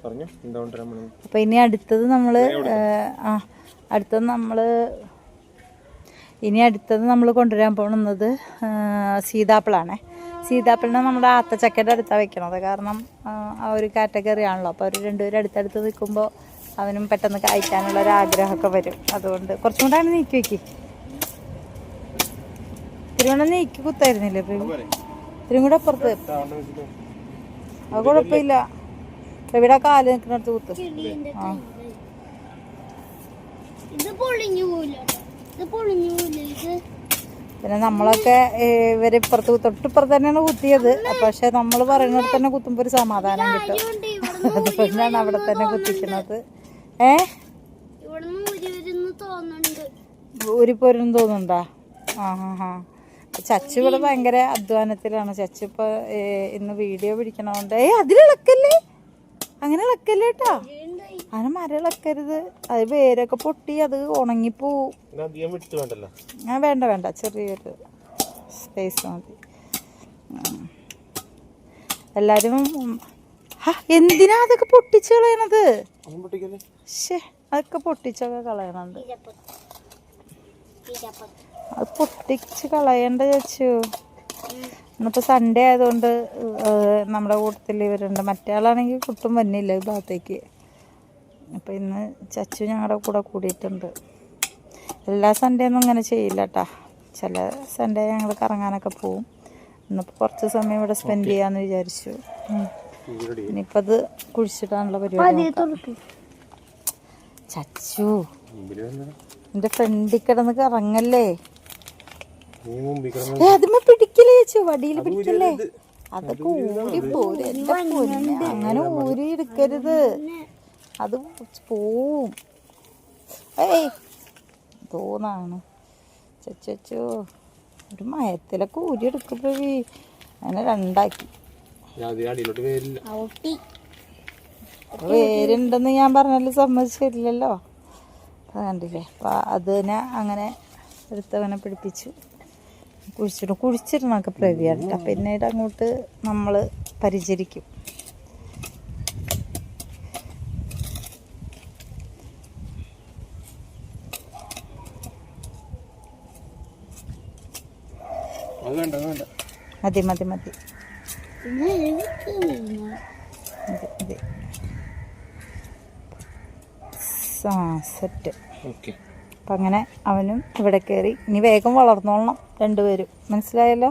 അപ്പോൾ ഇനി അടുത്തത് നമ്മൾ കൊണ്ടുവരാൻ പോകുന്നത് സീതാപ്പിളാണേ. സീതാപ്പിളിനെ നമ്മുടെ ആത്തച്ചക്കയുടെ അടുത്താണ് വെക്കണത്. കാരണം ആ ഒരു കാറ്റഗറി ആണല്ലോ. അപ്പോൾ അവർ രണ്ടുപേരും അടുത്തടുത്ത് നിൽക്കുമ്പോൾ അവനും പെട്ടെന്ന് കഴിക്കാനുള്ള ഒരു ആഗ്രഹമൊക്കെ വരും. അതുകൊണ്ട് കുറച്ചും കൂടെ നീക്കി വെക്കി. തിരുവണ്ണ നീക്കി കുത്തായിരുന്നില്ലേ? ഇത്തിരും കൂടെ അപ്പുറത്ത്. അത് കുഴപ്പമില്ല. ഇവിടെ കാല് നിൽക്കുന്നിടത്ത് കുത്ത്. ആ പിന്നെ നമ്മളൊക്കെ ഇവരിപ്പുറത്ത് തൊട്ടിപ്പുറത്ത് തന്നെയാണ് കുത്തിയത്. പക്ഷെ നമ്മൾ പറയുന്നിടത്ത് തന്നെ കുത്തുമ്പോൾ ഒരു സമാധാനം കിട്ടും. അതുകൊണ്ടാണ് അവിടെ തന്നെ കുത്തിക്കുന്നത്. ഊരിപ്പോരും തോന്നുന്നുണ്ടോ? ചച്ചു ഇവിടെ ഭയങ്കര അധ്വാനത്തിലാണ്. ചച്ചു ഇപ്പൊ ഇന്ന് വീഡിയോ പിടിക്കണോണ്ട് അതിലിളക്കല്ലേ, അങ്ങനെ ഇളക്കല്ലേ കേട്ടാ. അങ്ങനെ മരം ഇളക്കരുത്. അത് വേരൊക്കെ പൊട്ടി അത് ഉണങ്ങിപ്പോവും. വേണ്ട വേണ്ട, ചെറിയൊരു സ്പേസ് മതി. എല്ലാരും എന്തിനാ അതൊക്കെ പൊട്ടിച്ച് കളയണത്? അതൊക്കെ പൊട്ടിച്ചൊക്കെ കളയണുണ്ട്. അത് പൊട്ടിച്ച് കളയണ്ട ചച്ചു. ഇന്നിപ്പോൾ സൺഡേ ആയതുകൊണ്ട് നമ്മുടെ കൂട്ടത്തിൽ ഇവരുണ്ട്. മറ്റേ ആളാണെങ്കിൽ കുട്ടും വന്നില്ല ഈ ഭാഗത്തേക്ക്. അപ്പോൾ ഇന്ന് ചച്ചു ഞങ്ങളുടെ കൂടെ കൂടിയിട്ടുണ്ട്. എല്ലാ സൺഡേ ഒന്നും ഇങ്ങനെ ചെയ്യില്ല കേട്ടാ. ചില സൺഡേ ഞങ്ങൾ കറങ്ങാനൊക്കെ പോവും. ഇന്നിപ്പോൾ കുറച്ച് സമയം ഇവിടെ സ്പെൻഡ് ചെയ്യാമെന്ന് വിചാരിച്ചു. ഇനിയിപ്പോൾ അത് കുഴിച്ചിട്ടാണുള്ള പരിപാടി. ചച്ചു എൻ്റെ ഫ്രണ്ടിൽ കിടന്ന് കറങ്ങല്ലേ. അതിമ്മ പിടിക്കലേ ചേച്ചു, വടിയിൽ പിടിക്കല്ലേ. അതൊക്കെ ഊരി പോരും. എൻ്റെ പൊന്നെ, അങ്ങനെ ഊരി എടുക്കരുത്, അത് പോവും. തോന്നാണ് ചച്ചു ഒരു മയത്തിലൊക്കെ ഊരി എടുക്കുമ്പോഴേ അങ്ങനെ രണ്ടാക്കി. വേരുണ്ടെന്ന് ഞാൻ പറഞ്ഞാലും സമ്മതിച്ചില്ലല്ലോ. അത് കണ്ടില്ലേ. അപ്പം അതിനെ അങ്ങനെ എടുത്തവനെ പിടിപ്പിച്ചു കുഴിച്ചിടണമൊക്കെ പ്രവിയാണ്. പിന്നീട് അങ്ങോട്ട് നമ്മൾ പരിചരിക്കും. മതി മതി മതി സെറ്റ്. അപ്പം അങ്ങനെ അവനും ഇവിടെ കയറി. ഇനി വേഗം വളർന്നോളണം രണ്ടുപേരും, മനസ്സിലായല്ലോ.